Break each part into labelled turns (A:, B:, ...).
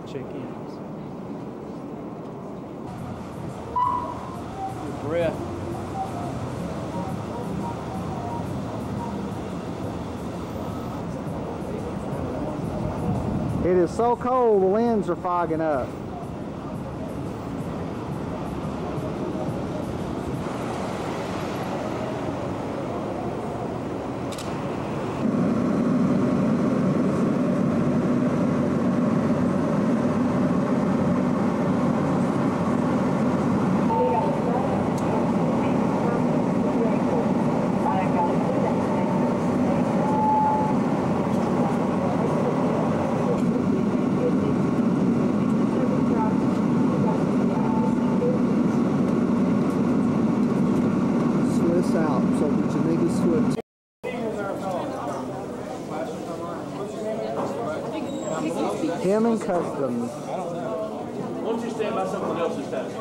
A: Check-ins. Your breath.
B: It is so cold, the winds are fogging up. Him and Customs.
C: Why don't you stand by someone else's desk?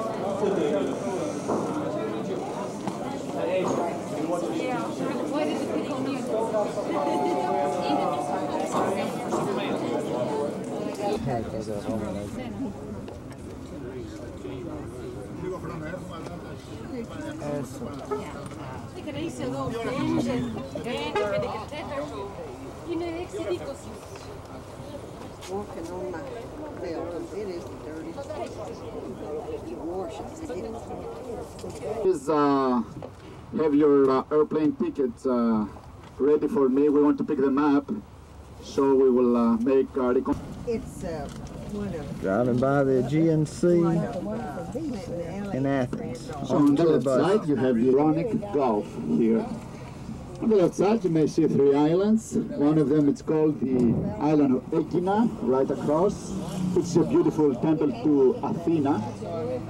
D: Why did you pick on you?
E: Walking on my belt, it is the dirtiest place. You wash it.
F: Have your airplane tickets ready for me. We want to pick them up, so we will make
E: It's one of
B: Driving by the Aegean Sea in Athens.
F: So on the left side you have the Ironic Gulf here. On the left side you may see three islands. One of them is called the island of Athena, right across. It's a beautiful temple to Athena.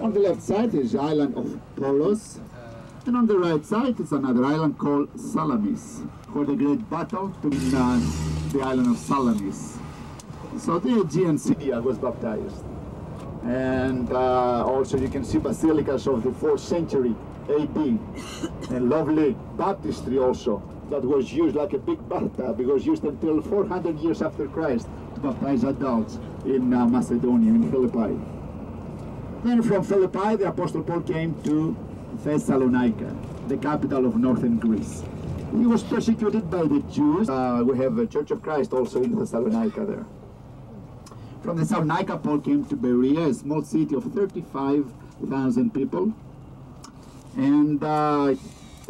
F: On the left side is the island of Pyreus. And on the right side is another island called Salamis, for the great battle to the island of Salamis. So the Aegean Sea was baptized. And also you can see basilicas of the 4th century AD, and lovely baptistry also, that was used like a big bathtub, because used until 400 years after Christ to baptize adults in Macedonia, in Philippi. Then from Philippi, the Apostle Paul came to Thessalonica, the capital of northern Greece. He was persecuted by the Jews. We have a Church of Christ also in Thessalonica there. From Thessalonica, Paul came to Berea, a small city of 35,000 people. And the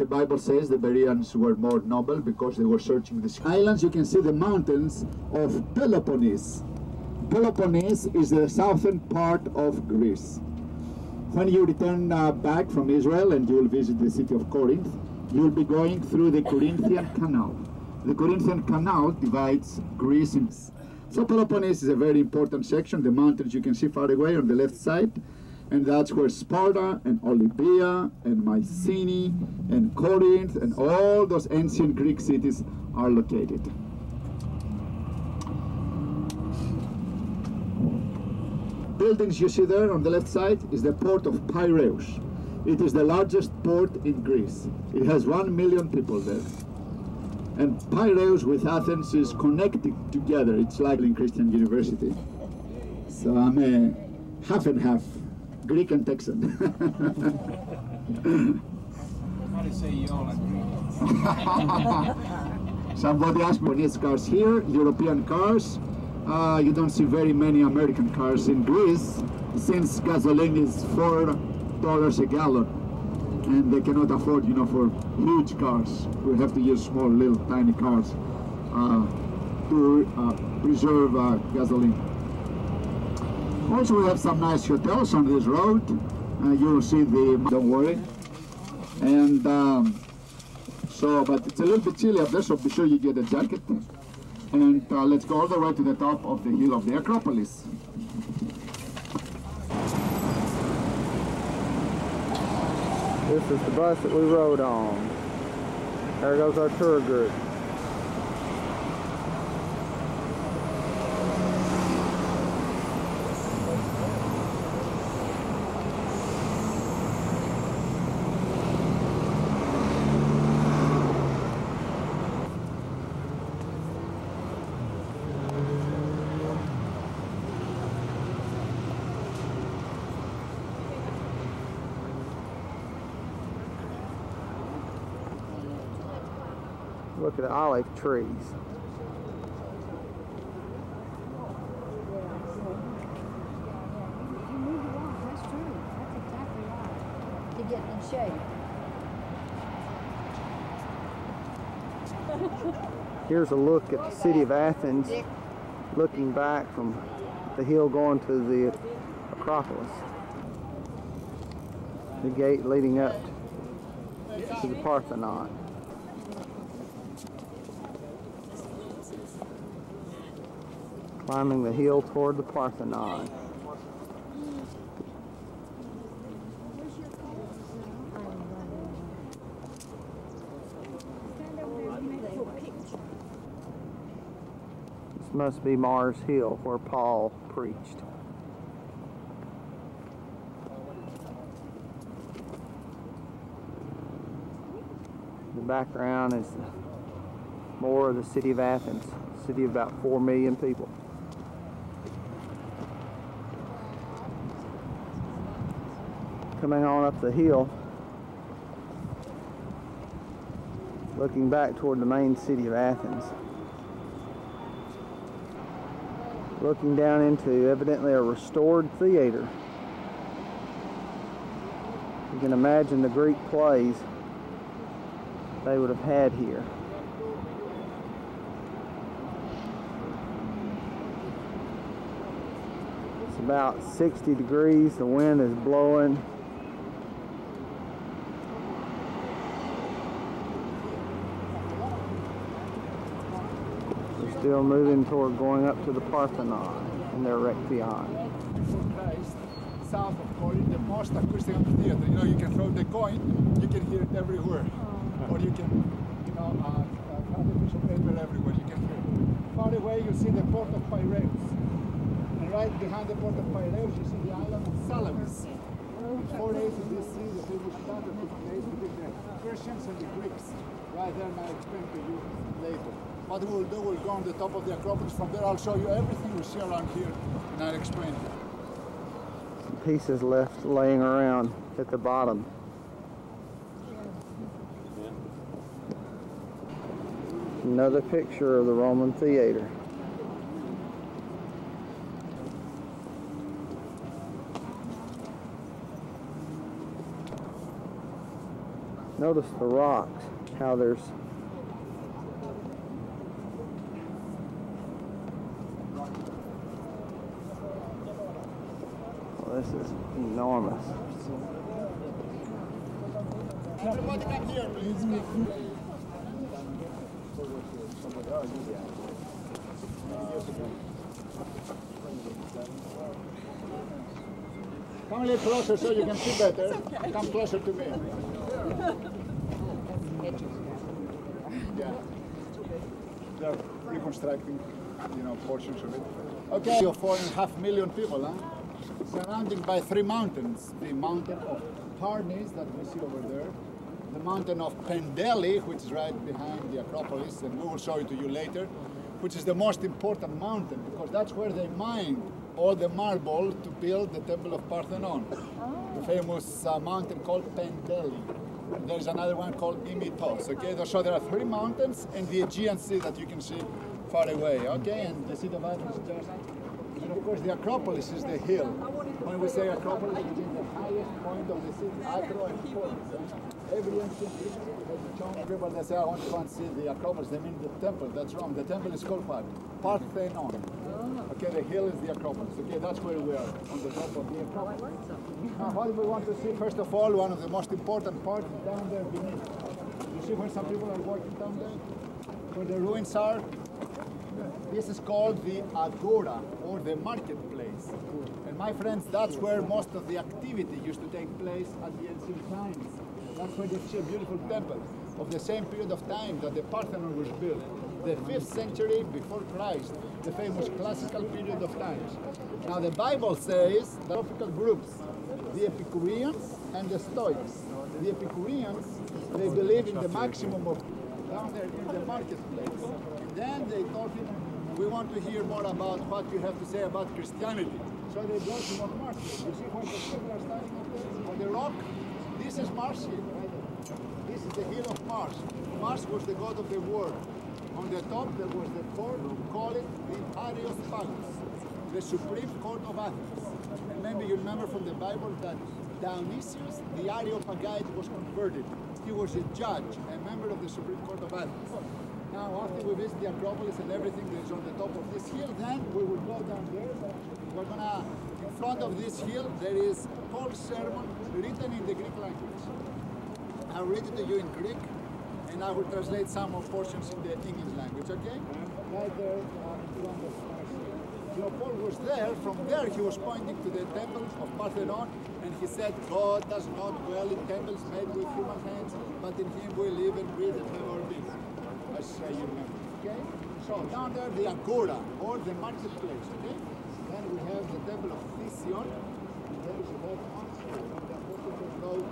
F: Bible says the Bereans were more noble because they were searching the islands. You can see the mountains of Peloponnese. Peloponnese is the southern part of Greece. When you return back from Israel and you will visit the city of Corinth, you will be going through the Corinthian Canal. The Corinthian Canal divides Greece in... So Peloponnese is a very important section. The mountains you can see far away on the left side. And that's where Sparta and Olympia and Mycenae and Corinth and all those ancient Greek cities are located. Buildings you see there on the left side is the port of Pyreus. It is the largest port in Greece. It has 1 million people there. And Pyreus with Athens is connected together. It's like in Christian University. So I'm a half and half. Greek and Texan.
C: How to say y'all are Greek?
F: Somebody asked me, needs cars here, European cars. You don't see very many American cars in Greece, since gasoline is $4 a gallon. And they cannot afford, for huge cars. We have to use small, little, tiny cars to preserve gasoline. Also, we have some nice hotels on this road. You will see the... Don't worry. And but it's a little bit chilly up there, so be sure you get a jacket. And let's go all the way to the top of the hill of the Acropolis.
B: This is the bus that we rode on. There goes our tour group. Look at the olive trees.
D: You moved along, that's true. That's exactly right. To get in shape.
B: Here's a look at the city of Athens, looking back from the hill going to the Acropolis. The gate leading up to the Parthenon. Climbing the hill toward the Parthenon. This must be Mars Hill, where Paul preached. The background is more of the city of Athens, a city of about 4 million people. Coming on up the hill, looking back toward the main city of Athens. Looking down into evidently a restored theater. You can imagine the Greek plays they would have had here. It's about 60 degrees, the wind is blowing. We're still moving toward going up to the Parthenon and the Erechtheion.
G: South of Corinth, the most acoustic theater. You know, you can throw the coin, you can hear it everywhere. Or you can, have a piece of paper everywhere, you can hear it. Far away you see the port of Pyreus. And right behind the port of Pyreus you see the island of Salamis. 4 days in this sea, the famous battle took place between the Persians and the Greeks. Right there, and I'll explain to you later. What we'll do, we'll go on the top of the Acropolis. From there I'll show you everything we see around here, and I'll explain it.
B: Some pieces left laying around at the bottom. Another picture of the Roman theater. Notice the rocks, how there's this is enormous.
G: Everybody come here, please. Come a little closer so you can see better. Okay. Come closer to me. Yeah. They're reconstructing, portions of it. Okay. 4.5 million people, huh? Surrounded by 3 mountains. The mountain of Parthenon that we see over there. The mountain of Pendeli, which is right behind the Acropolis, and we will show it to you later, which is the most important mountain because that's where they mined all the marble to build the temple of Parthenon. The famous mountain called Pendeli. There's another one called Imitos. Okay, so there are 3 mountains and the Aegean Sea that you can see far away. Okay, and the city of Athens just. And of course, the Acropolis is the hill. When we say Acropolis, it is the highest point of the city. Acro and Polis. Every ancient history has shown people that say, I want to go and see the Acropolis. They mean the temple. That's wrong. The temple is called what? Parthenon. Okay, the hill is the Acropolis. Okay, that's where we are, on the top of the Acropolis. Now, what do we want to see? First of all, one of the most important parts is down there beneath. You see where some people are working down there? Where the ruins are? This is called the Agora, or the marketplace. And my friends, that's where most of the activity used to take place at the ancient times. That's where you see a beautiful temple of the same period of time that the Parthenon was built. The 5th century before Christ, the famous classical period of times. Now the Bible says the philosophical groups, the Epicureans and the Stoics. The Epicureans, they believe in the maximum of down there in the marketplace. And then they told him, we want to hear more about what you have to say about Christianity. So they brought him on Mars. You see where the people are standing up there on the rock? This is Mars Hill, right there. This is the hill of Mars. Mars. Mars was the god of the world. On the top there was the court, call it the Areopagus, the supreme court of Athens. And maybe you remember from the Bible that Dionysius, the Areopagite, was converted. He was a judge, a member of the Supreme Court of Athens. Now, after we visit the Acropolis and everything that is on the top of this hill, then we will go down there. We're gonna, in front of this hill, there is Paul's sermon written in the Greek language. I'll read it to you in Greek, and I will translate some of portions in the English language, okay? Right there in front of us. You know, Paul was there. From there, he was pointing to the temple of Parthenon, and he said, God does not dwell in temples made with human hands, but in him we live and breathe and have our being. As you remember, okay? So down there, the Agora, or the marketplace, okay? Then we have the temple of Thessalonica, and there is a whole monster, and the apostles wrote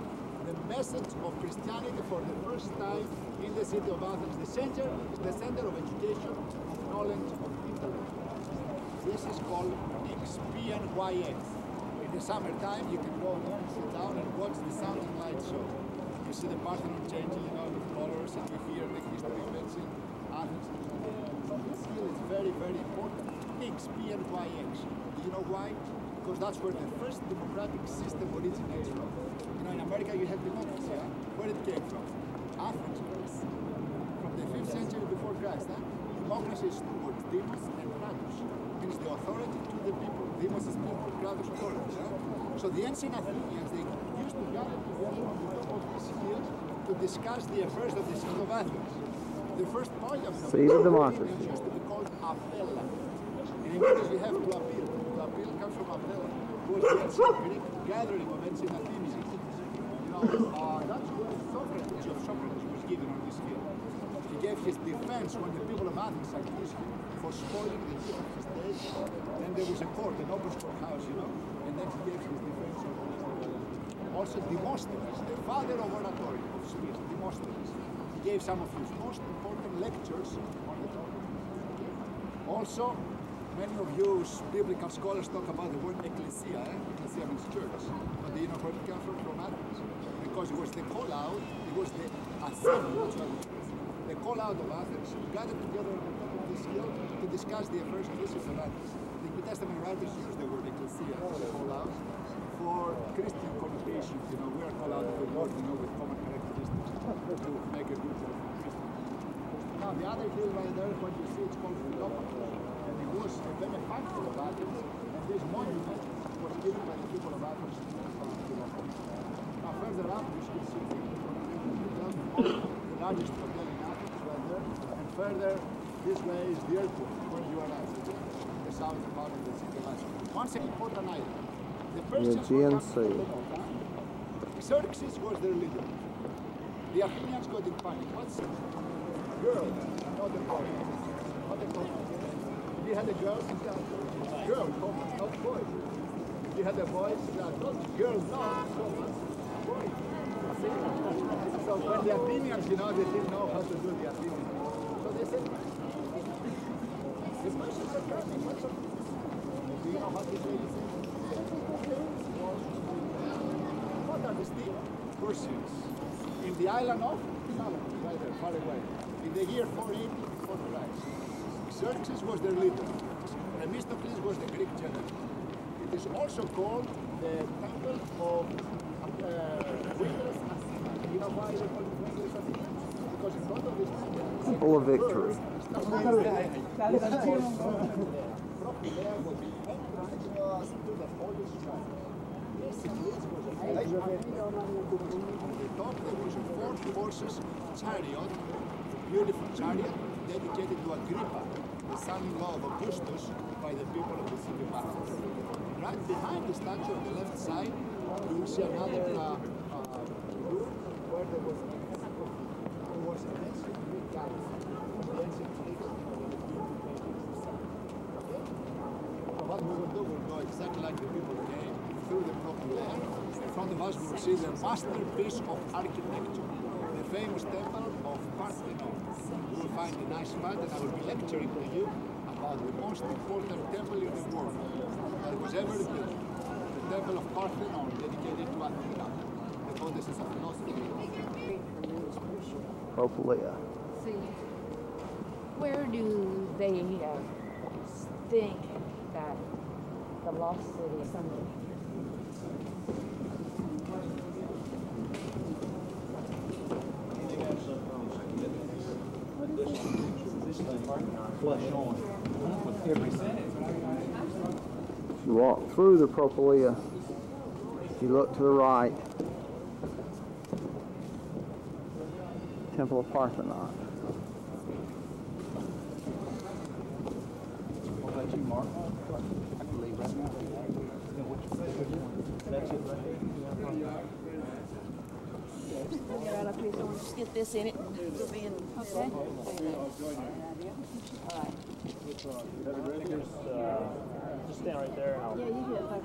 G: the message of Christianity for the first time in the city of Athens, the center of education, of knowledge, of intellect. This is called XPNYX. In the summertime, you can go there and sit down and watch the sound and light show. You see the Parthenon changing, you know, with colors, and you hear the history events in Athens. So this hill is very, very important. XPNYX. Do you know why? Because that's where the first democratic system originates from. You know, in America you have democracy, huh? Where it came from? Athens, Greece. From the 5th century before Christ, huh? Democracy is two words, demos and kratos. Means the authority to the people. Demos is people, kratos authority. Huh? So the ancient Athenians, they used to gather together on the top of this hill to discuss the affairs of the city of Athens. The first point of
B: democracy
G: used to be called Apella. And in English we have to appeal. To appeal comes from Apella, who was the ancient Greek gathering of ancient Athenians. You know, that's where Socrates was given on this hill. He gave his defense when the people of Athens accused him for spoiling the gift of his day. Then there was a court, an open courthouse, you know, and then he gave his defense of also Demosthenes, the father of oratory, of speech, Demosthenes. He gave some of his most important lectures on the topic. Also, many of you biblical scholars talk about the word ecclesia. Ecclesia means church. But do you know where it comes from Athens? Because it was the call out, it was the assembly, that's what it is. The call out of Athens gathered together on the top of this hill to discuss the affairs of the city of Athens. The New Testament writers use the word ecclesia, the call out, for Christian connotations. You know, we are called out of the world, you know, with common characteristics to make a good Christian. Now, the other hill right there, what you see, it's called Peloponnese. And it was a benefactor of Athens, and this monument was given by the people of Athens to Peloponnese. Now, further up, you can see the largest hotel in Athens right there, and further this way is the airport where you are at, the southern part of the city of Athens. Once an important item. The Persians were coming from the north. Xerxes was their leader. The Athenians got in panic. What's it? Girl, not a boy. Not a boy. If you had a girl, it's that girl, not boy. If you had a boy, it's that girl, not boy. So when the Athenians, you know, they didn't know how to do the Athenians. So they said, the Persians are coming. What's up? Do you know how to say this? What are the steep Persians? In the island of Salamis, right there, far away. In the year 480 before Christ. Xerxes was their leader. Themistocles was the Greek general. It is also called the temple of Wingless Athena. You know why they call it Wingless Athena? Because in front of this
B: Temple of Victory.
G: There will be entrance to the Holy Shrine. Basically, it was a on the top there was a 4 horses chariot, beautiful chariot, dedicated to Agrippa, the son-in-law of Augustus, by the people of the city of Athens. Right behind the statue on the left side, you will see another room where there was an ancient Greek gallery. The ancient Greeks, what we will do, we'll go exactly like the people came, through the broken layer. In front of us we will see the masterpiece of architecture, the famous temple of Parthenon. We will find a nice spot and I will be lecturing to you about the most important temple in the world that was ever built. The temple of Parthenon, dedicated to Athena, the goddess of philosophy.
B: Propolia.
D: See, where do they think that the lost city is somewhere?
B: If you walk through the Propolia, you look to the right, Temple of Parthenon.
C: What about you, Mark? I can leave right now. That's it right there.
E: Right up here, so we'll just get this in it. We'll be in. Okay.
A: Just stand right there. And I'll...
D: Yeah, you do it like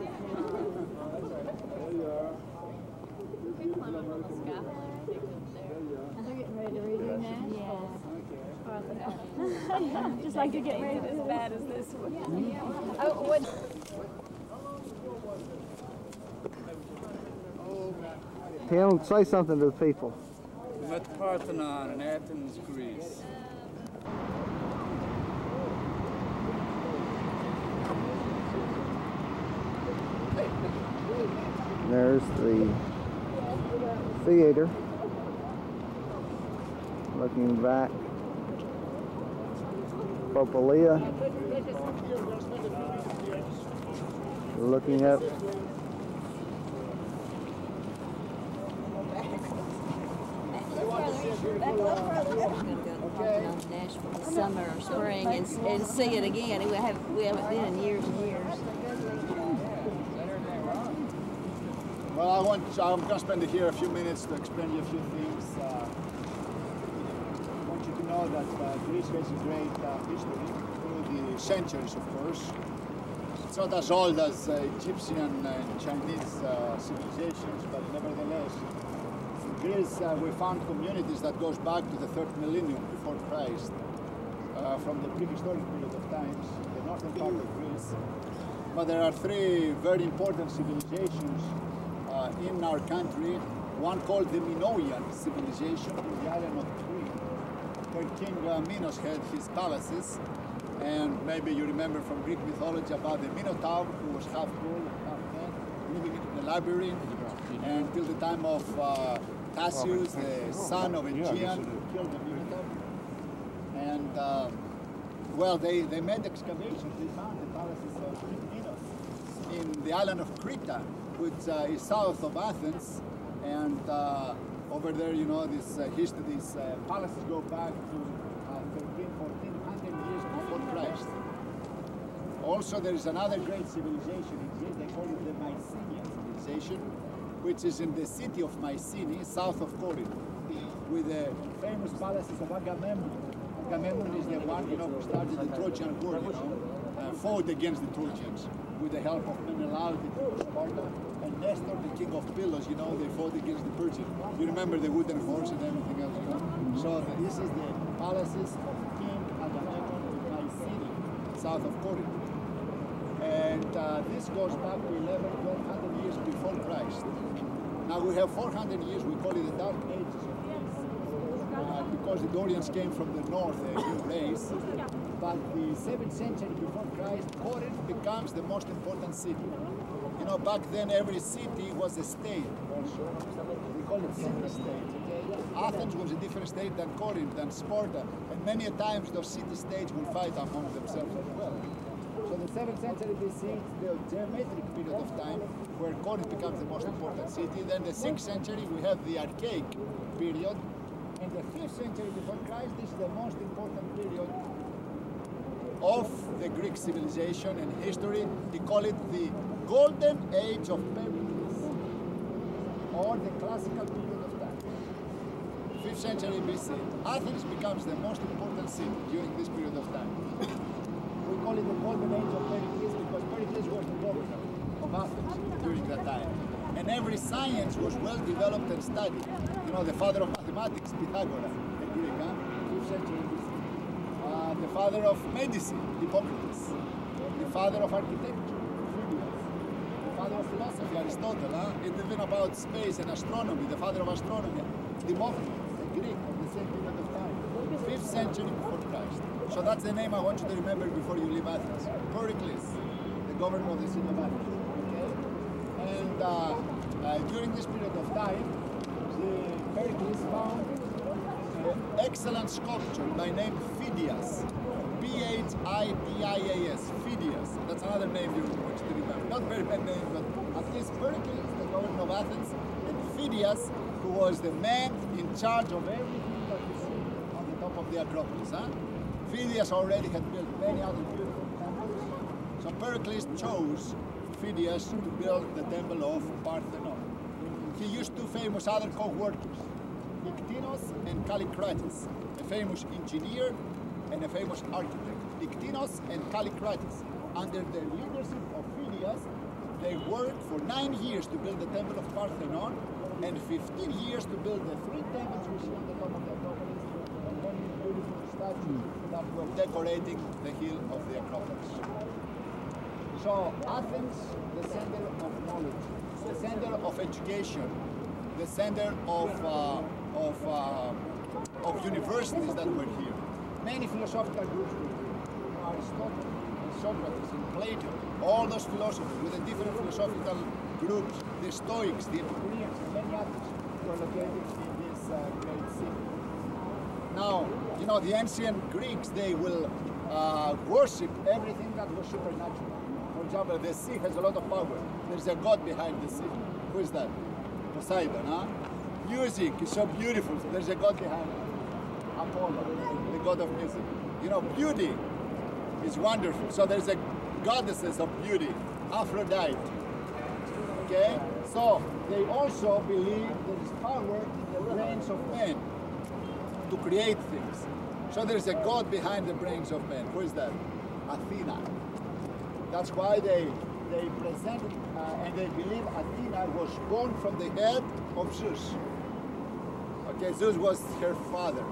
D: They're getting ready to redo Nashville. Yeah. Just like to get ready as bad as this one. Oh, what?
B: Tim, say something to the people.
H: I'm at the Parthenon in Athens, Greece.
B: There's the theater. Looking back, Propolia. Looking up.
E: Nashville this summer or spring and see it again. We haven't been in years and years.
G: Well, I'm going to spend here a few minutes to explain you a few things. I want you to know that Greece has a great history through the centuries, of course. It's not as old as Egyptian and Chinese civilizations, but nevertheless, in Greece we found communities that goes back to the 3rd millennium before Christ, from the prehistoric period of times, the northern part of Greece. But there are 3 very important civilizations in our country, one called the Minoan civilization in the island of Crete, where King Minos had his palaces, and maybe you remember from Greek mythology about the Minotaur, who was half bull, half man, living in the labyrinth, until the time of Theseus, the son of Aegean, who killed the Minotaur. And well, they made excavations, they found the palaces of King Minos in the island of Crete, which is south of Athens, and over there, you know, this history, these palaces go back to 1400 years before Christ. Also, there is another great civilization in Greece, they call it the Mycenaean civilization, which is in the city of Mycenae, south of Corinth, with the famous palaces of Agamemnon. Agamemnon is the one, you know, who started the Trojan War, you know, fought against the Trojans with the help of Menelaus, the king of Sparta, and Nestor, the king of Pylos, you know, they fought against the Persians. You remember the wooden horse and everything else, you know? So this is the palaces of King Agamemnon in Mycenae, south of Corinth. And this goes back to 1200 years before Christ. Now we have 400 years, we call it the Dark Ages of Greece, because the Dorians came from the north, a new race. But the 7th century before Christ, Corinth becomes the most important city. You know, back then every city was a state also. We call it city-state. Athens was a different state than Corinth, than Sparta, and many a times those city-states will fight among themselves as well. So the 7th century BC, the geometric period of time, where Corinth becomes the most important city. Then the 6th century, we have the archaic period. And the 5th century before Christ, this is the most important period of the Greek civilization and history. We call it the Golden Age of Pericles, or the classical period of time. 5th century BC. Athens becomes the most important city during this period of time. We call it the Golden Age of Pericles because Pericles was the governor of Athens during that time. And every science was well developed and studied. You know, the father of mathematics, Pythagoras, the Greek, 5th century BC. The father of medicine, Hippocrates. The father of architecture, Pyreus. The father of philosophy, Aristotle. Even about space and astronomy, the father of astronomy, Democritus, the Greek of the same period. century before Christ. So that's the name I want you to remember before you leave Athens. Pericles, the governor of the city of Athens. Okay? And during this period of time, Pericles found an excellent sculpture by name Phidias. Phidias. Phidias. That's another name you want to remember. Not very bad name, but at least Pericles, the governor of Athens, and Phidias, who was the man in charge of everything that you see on the top of the Acropolis. Huh? Phidias already had built many other beautiful temples. So Pericles chose Phidias to build the temple of Parthenon. He used two famous other co-workers, Iktinos and Kallikrates, a famous engineer and a famous architect. Iktinos and Kallikrates, under the leadership of Phidias, they worked for 9 years to build the temple of Parthenon and 15 years to build the 3 temples we see on the top of the Acropolis and many beautiful statues that were decorating the hill of the Acropolis. So Athens, the center of knowledge, the center of education, the center of universities that were here. Many philosophical groups were here. Aristotle and Socrates and Plato, all those philosophers with the different philosophical groups, the Stoics, the Epicureans, and many others were located in this great city. Now, you know, the ancient Greeks, they will worship everything that was supernatural. For example, the sea has a lot of power. There's a god behind the sea. Who is that? Poseidon, huh? Music is so beautiful. There's a god behind it. Apollo, the god of music. You know, beauty is wonderful. So there's a goddesses of beauty, Aphrodite. Okay? So they also believe there is power in the brains of men to create things. So there's a god behind the brains of men. Who is that? Athena. That's why they presented and they believe Athena was born from the head of Zeus. Okay, Zeus was her father.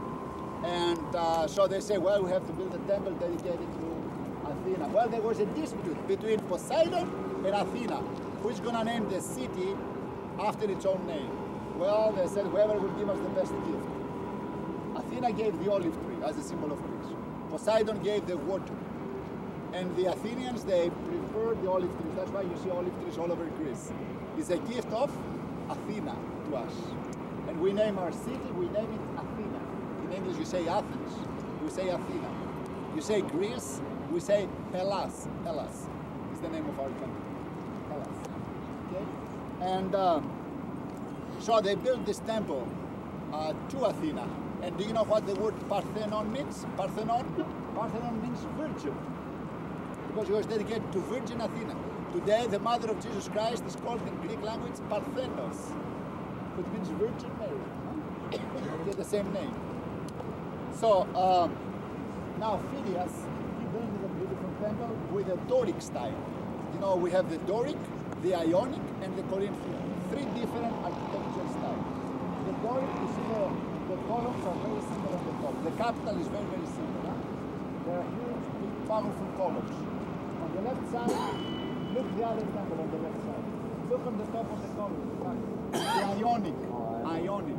G: And so they say, well, we have to build a temple dedicated to Athena. Well, there was a dispute between Poseidon and Athena. Who's going to name the city after its own name? Well, they said, whoever will give us the best gift. Athena gave the olive tree as a symbol of peace. Poseidon gave the water. And the Athenians, they preferred the olive trees. That's why you see olive trees all over Greece. It's a gift of Athena to us. And we name our city, we name it Athena. In English, you say Athens, we say Athena. You say Greece, we say Hellas. Hellas is the name of our country. Hellas. Okay? And so they built this temple to Athena. And do you know what the word Parthenon means? Parthenon? Parthenon means virgin. Because it was dedicated to Virgin Athena. Today, the mother of Jesus Christ is called in Greek language Parthenos, which means Virgin Mary. Huh? They get the same name. So now Phidias, he built a beautiful temple with a Doric style. You know, we have the Doric, the Ionic, and the Corinthian. 3 different architectural styles. The Doric, you see the columns are very similar on the top. The capital is very, very similar. There are huge, big, powerful columns. On the left side, look the other temple on the left side. Look on the top of the column. The Ionic. Ionic.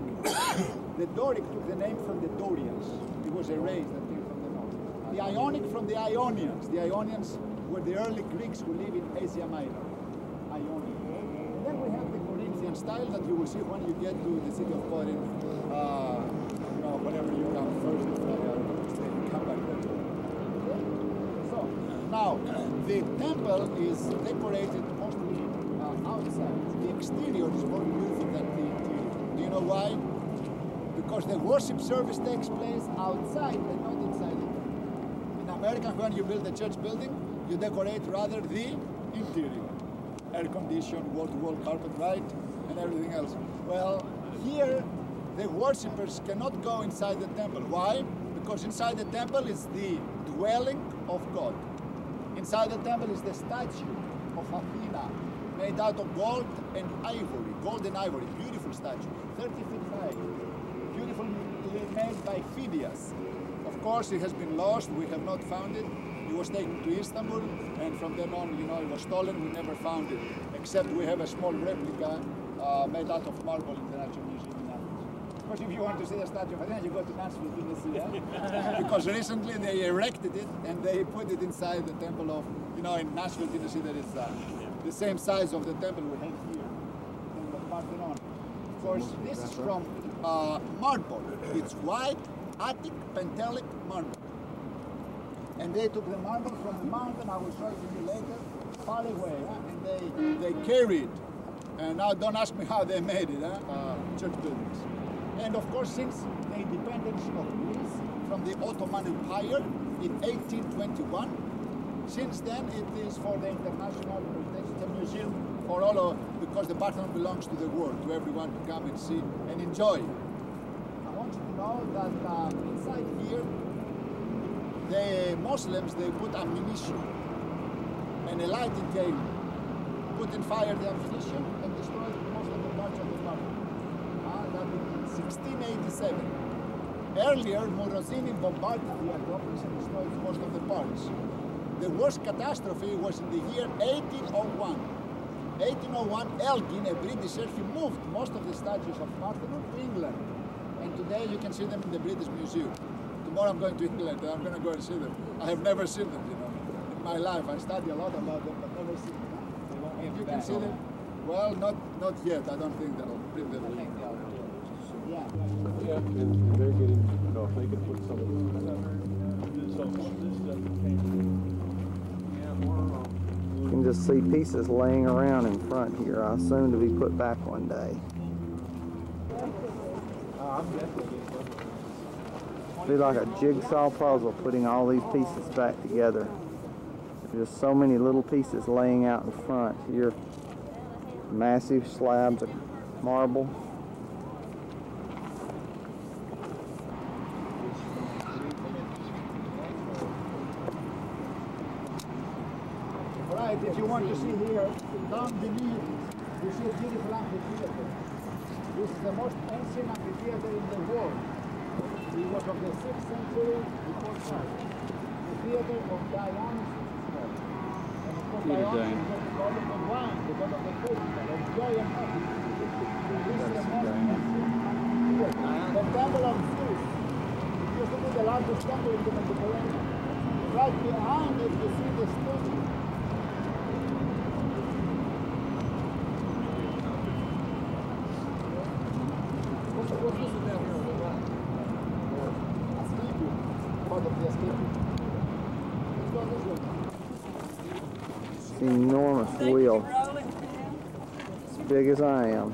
G: The Doric took the name from the Dorians. It was a race that came from the north. The Ionic from the Ionians. The Ionians were the early Greeks who live in Asia Minor. Ionic. And then we have the Corinthian style that you will see when you get to the city of Corinth. You know, whenever you come Thursday, Friday, or Tuesday, you come back there. Okay? So now the temple is decorated mostly outside. The exterior is more beautiful than the interior. Do you know why? Because the worship service takes place outside and not inside the temple. In America, when you build a church building, you decorate rather the interior. Air conditioned, wall-to-wall carpet, right? And everything else. Well, here, the worshippers cannot go inside the temple. Why? Because inside the temple is the dwelling of God. Inside the temple is the statue of Athena, made out of gold and ivory. Gold and ivory, beautiful statue, 30 feet high. Beautifully made by Phidias. Of course, it has been lost. We have not found it. It was taken to Istanbul, and from then on, you know, it was stolen. We never found it, except we have a small replica made out of marble in the National Museum in Athens. course, if you want to see the Statue of Athena, you go to Nashville, Tennessee, because recently they erected it and they put it inside the temple of, you know, in Nashville, Tennessee, that is the same size of the temple we have here, the Parthenon. Of course, this is from marble. It's white, Attic, Pentelic marble. And they took the marble from the mountain, I will show it to you later, far away, and they carried it. And now don't ask me how they made it, church buildings. And of course, since the independence of Greece from the Ottoman Empire in 1821, since then it is for the international, it's a museum for all of, because the Parthenon belongs to the world, to everyone to come and see and enjoy. I want you to know that inside here, the Muslims, they put ammunition and a lighting cable, put in fire the ammunition and destroyed most of the parts of the Parthenon. That was in 1687. Earlier, Morosini bombarded the Acropolis and destroyed most of the parts. The worst catastrophe was in the year 1801. 1801, Elgin, a Britisher, he moved most of the statues of Parthenon to England. And today you can see them in the British Museum. Tomorrow I'm going to England and I'm going to go and see them. I have never seen them, you know, in my life. I study a lot about them, but never seen them. If you can see them, well, not yet. I don't think they'll bring them in.
A: Yeah, and they're getting, you know, if they could put some
B: You can just see pieces laying around in front here, soon to be put back one day. It'll be like a jigsaw puzzle putting all these pieces back together. There's just so many little pieces laying out in front here. Massive slabs of marble.
G: Right, if you want to see here, down beneath, you see a beautiful amphitheater. This is the most ancient amphitheater in the world. It was of the 6th century before Christ. The theater of Dionysus. Dionysus was the god of the wine, the god of the festival, of joy and happiness. This is the most ancient amphitheater. The temple of Zeus used to be the largest temple in the Mediterranean. Right behind it, you see the statue.
B: It's an enormous wheel. As big as I am.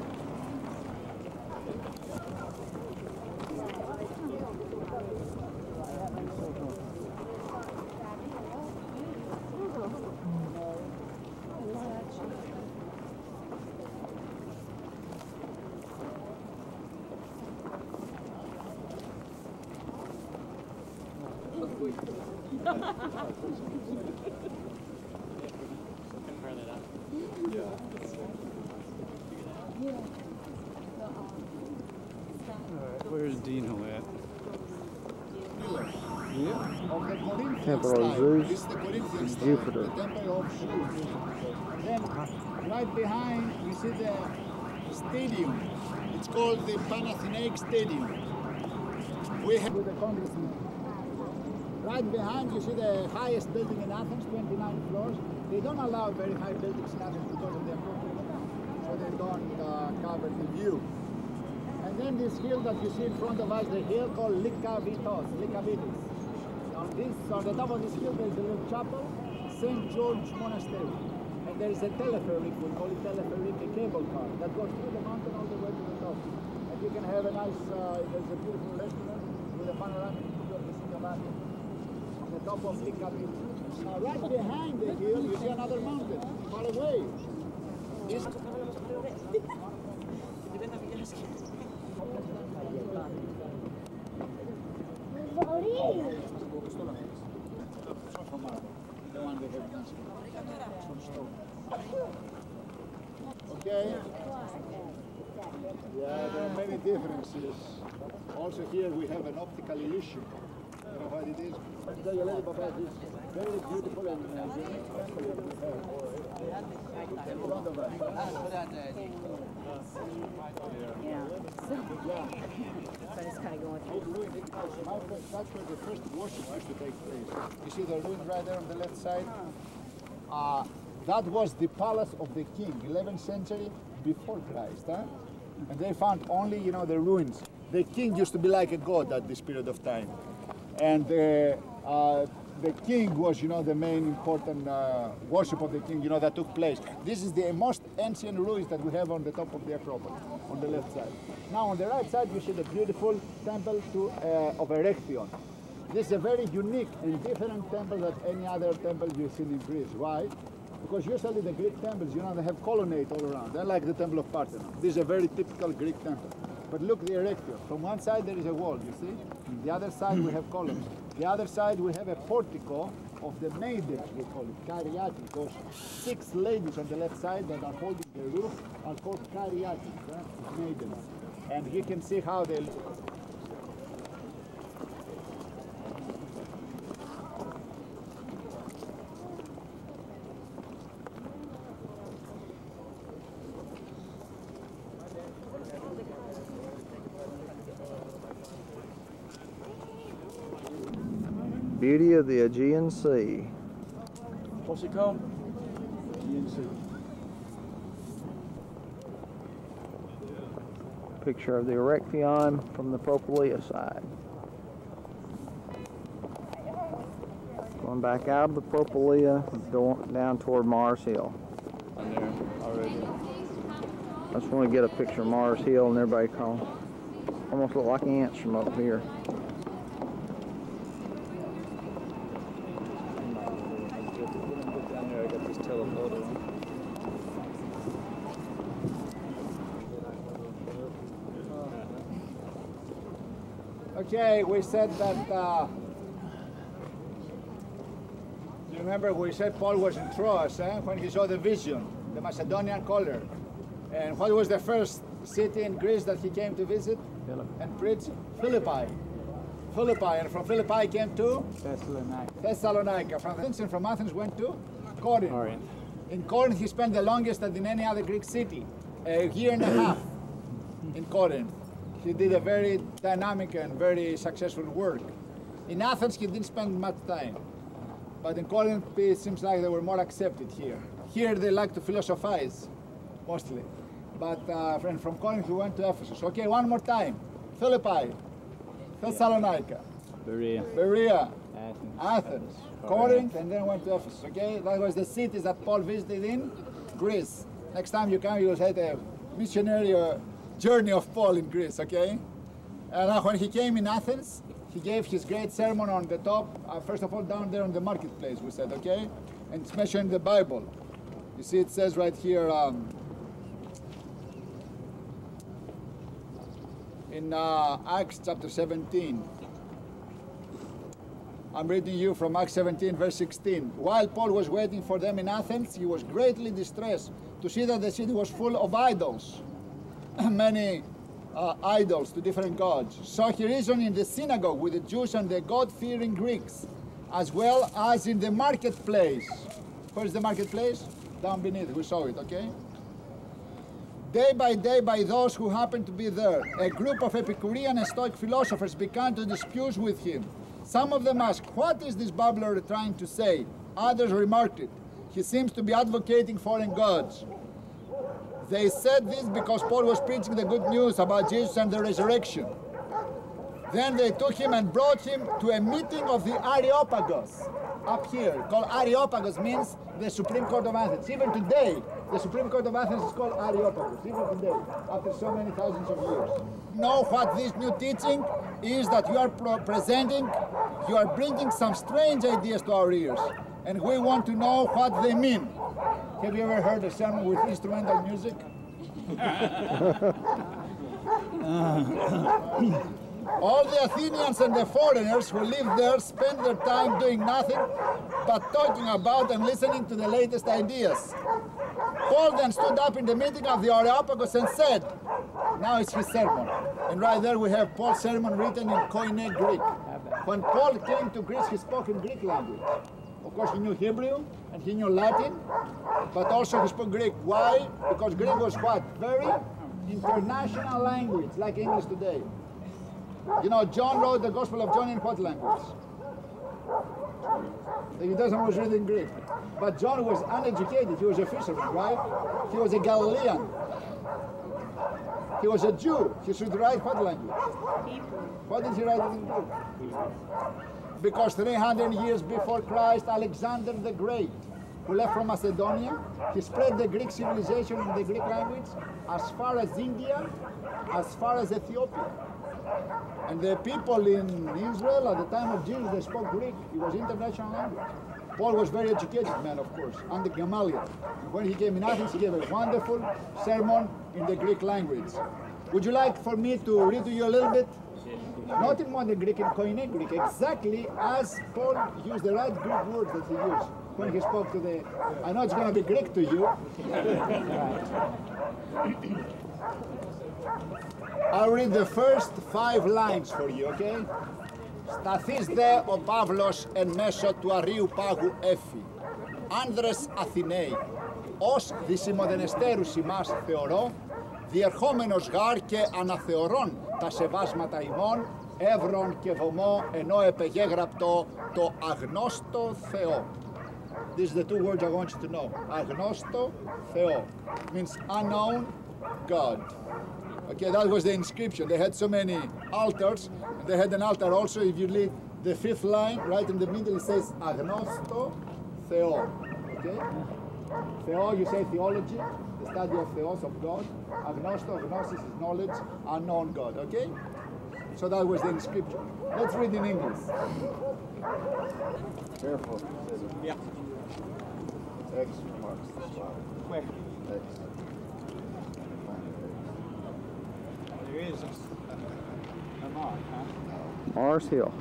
H: Where's Dino at?
B: Temple of Zeus, Jupiter.
G: The temple of Zeus. And then right behind you see the stadium. It's called the Panathinaik Stadium. We have with the congressman. Right behind you see the highest building in Athens, 29 floors. They don't allow very high buildings in Athens because of the Acropolis, so they don't cover the view. And then this hill that you see in front of us, the hill called Likavitos. On the top of this hill there is a little chapel, St. George Monastery. And there is a telepheric, we call it telepheric, a cable car, that goes through the mountain all the way to the top. And you can have a nice, there's a beautiful restaurant with a panoramic view of the city of Athens on the top of Likavitos. Now right behind the hill you see another mountain, far away. Okay. Yeah, there are many differences. Also here we have an optical illusion. know what it is? I'll tell you a little about this very beautiful and unique temple that we have in front of us.
D: Yeah. But it's kind of going through.
G: That's where the first worship used to take place. You see the ruin right there on the left side? That was the palace of the king, 11th century before Christ. Huh? And they found only, you know, the ruins. The king used to be like a god at this period of time. And the king was, you know, the main important worship of the king, you know, that took place. This is the most ancient ruins that we have on the top of the Acropolis, on the left side. Now on the right side you see the beautiful temple of Erechtheion. This is a very unique and different temple than any other temple you've seen in Greece. Why? Because usually the Greek temples, you know, they have colonnades all around. They're like the temple of Parthenon. This is a very typical Greek temple. But look, the Erechtheion. From one side there is a wall, you see? The other side we have columns. The other side we have a portico of the maidens, we call it, Cariati. Those 6 ladies on the left side that are holding the roof are called Cariati, maidens. And you can see how they look.
B: Beauty of the Aegean Sea.
A: What's it called? Aegean Sea.
B: Picture of the Erechtheion from the Peloponnese side. Going back out of the Peloponnese, down toward Mars Hill.
A: On there already.
B: I just want to get a picture of Mars Hill and everybody calling. Almost look like ants from up here.
A: Down there I got this telephoto.
G: Okay, we said that, you remember we said Paul was in Troas when he saw the vision, the Macedonian caller. And what was the first city in Greece that he came to visit and preach? Philippi. And from Philippi came to? Thessalonica. From Athens, and from Athens went to? Corinth. In Corinth he spent the longest than any other Greek city, a year and a half in Corinth. He did a very dynamic and very successful work. In Athens he didn't spend much time. But in Corinth it seems like they were more accepted here. Here they like to philosophize, mostly. But from Corinth we went to Ephesus. Okay, one more time. Philippi, Thessalonica, Berea, Athens, Corinth, and then went to Ephesus. Okay, that was the cities that Paul visited in Greece. Next time you come, you'll have a missionary journey of Paul in Greece. Okay, and when he came in Athens, he gave his great sermon on the top. First of all, down there on the marketplace, we said. Okay, and it's mentioned in the Bible. You see, it says right here. In Acts chapter 17. I'm reading you from Acts 17 verse 16. While Paul was waiting for them in Athens, he was greatly distressed to see that the city was full of idols, many idols to different gods. So he reasoned in the synagogue with the Jews and the God-fearing Greeks, as well as in the marketplace. Where's the marketplace? Down beneath, we saw it, okay? Day by those who happened to be there, a group of Epicurean and Stoic philosophers began to dispute with him. Some of them asked, "What is this babbler trying to say?" Others remarked it. "He seems to be advocating foreign gods." They said this because Paul was preaching the good news about Jesus and the resurrection. Then they took him and brought him to a meeting of the Areopagus up here. Called Areopagus means the Supreme Court of Athens. Even today, the Supreme Court of Athens is called Areopagus, even today, after so many thousands of years. Know what this new teaching is that you are presenting? You are bringing some strange ideas to our ears, and we want to know what they mean. Have you ever heard a sermon with instrumental music? All the Athenians and the foreigners who live there spend their time doing nothing but talking about and listening to the latest ideas. Paul then stood up in the meeting of the Areopagus and said, now it's his sermon. And right there we have Paul's sermon written in Koine Greek. When Paul came to Greece, he spoke in Greek language. Of course, he knew Hebrew and he knew Latin, but also he spoke Greek. Why? Because Greek was what? Very international language, like English today. You know, John wrote the Gospel of John in what language? The New Testament was written in Greek. But John was uneducated. He was a fisherman, right? He was a Galilean. He was a Jew. He should write what language? Hebrew. Why did he write it in Greek? Because 300 years before Christ, Alexander the Great, who left from Macedonia, he spread the Greek civilization in the Greek language as far as India, as far as Ethiopia. And the people in Israel at the time of Jesus, they spoke Greek. It was international language. Paul was a very educated man, of course, under Gamaliel. When he came in Athens, he gave a wonderful sermon in the Greek language. Would you like for me to read to you a little bit? Not in modern Greek, in Koine Greek, exactly as Paul used the right Greek words that he used when he spoke to the... I know it's going to be Greek to you. I'll read the first 5 lines for you, okay? Σταθείς δε ο Παύλος εν μέσω του Αreopagu έφη. Άνδρες Αθηναίοι, ως δυσιμοδενεστέρους ημάς θεωρώ, διερχόμενος γάρ και αναθεωρών τα σεβάσματα ημών, εύρων και βωμό, ενώ επεγέγραπτο το αγνώστο Θεό. These are the 2 words I want you to know. Αγνώστο Θεό means unknown God. Okay, that was the inscription. They had so many altars. They had an altar also. If you read the 5th line, right in the middle, it says Agnosto Theo. Okay? Theo, you say theology, the study of Theos, of God. Agnosto, agnosis is knowledge, unknown God. Okay? So that was the inscription. Let's read in English.
C: Careful.
A: Yeah.
C: X marks the spot.
A: Where?
C: X.
A: There is a mark, huh?
B: Mars Hill.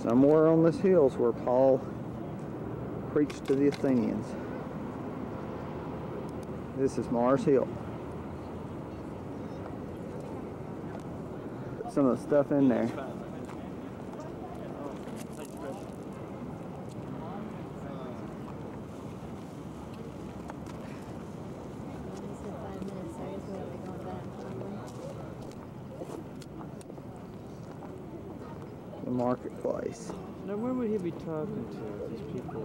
B: Somewhere on this hill is where Paul preached to the Athenians. This is Mars Hill. Put some of the stuff in there. The marketplace.
A: Now, where would he be talking to? These people,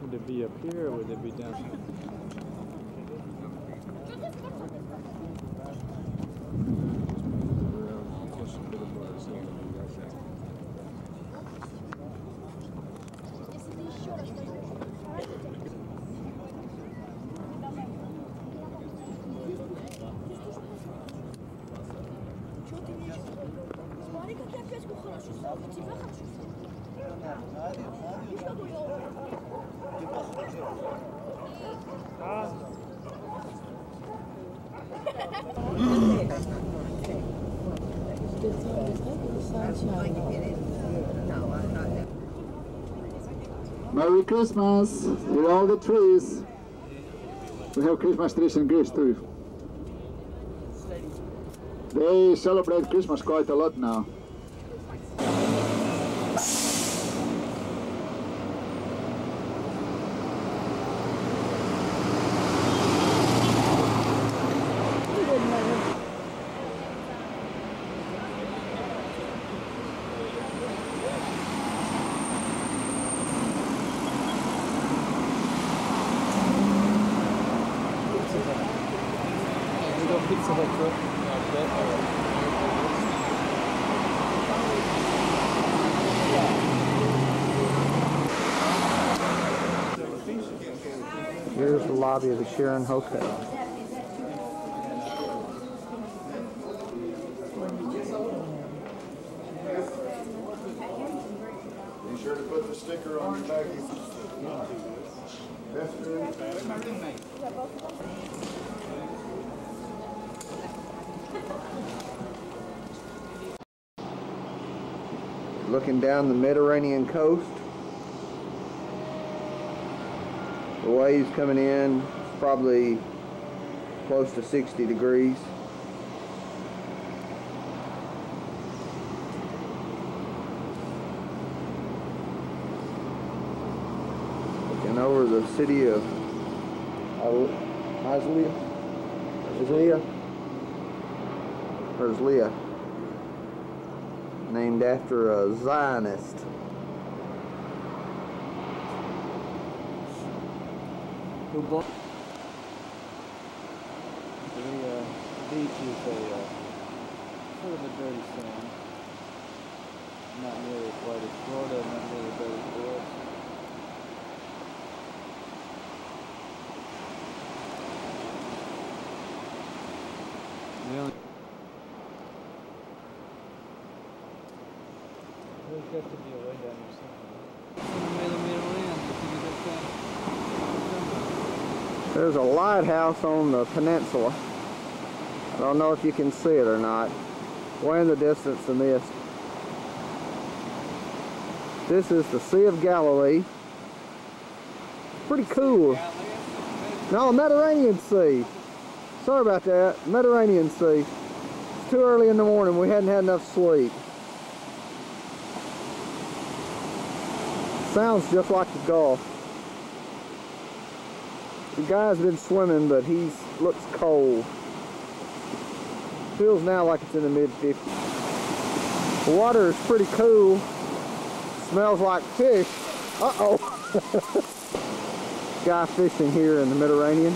A: would it be up here or would it be down here?
F: Merry Christmas! Here are all the trees. We have Christmas trees in Greece too. They celebrate Christmas quite a lot now.
B: Here's the lobby of the Sharon Hotel.
G: Be sure to put the sticker on your back.
B: Looking down the Mediterranean coast. The waves coming in, probably close to 60 degrees. Looking over the city of Herzliya, named after a Zionist.
A: Who bought the beach is sort of a dirty sand. Not nearly as white as Florida, not nearly as dirty as Florida. There's got to be a way down here somewhere.
B: There's a lighthouse on the peninsula. I don't know if you can see it or not. Way in the distance, the mist. This is the Sea of Galilee. Pretty cool. No, Mediterranean Sea. Sorry about that. Mediterranean Sea. It's too early in the morning. We hadn't had enough sleep. Sounds just like the Gulf. The guy's been swimming, but he looks cold. Feels now like it's in the mid-50s. The water is pretty cool. Smells like fish. Uh-oh. Guy fishing here in the Mediterranean.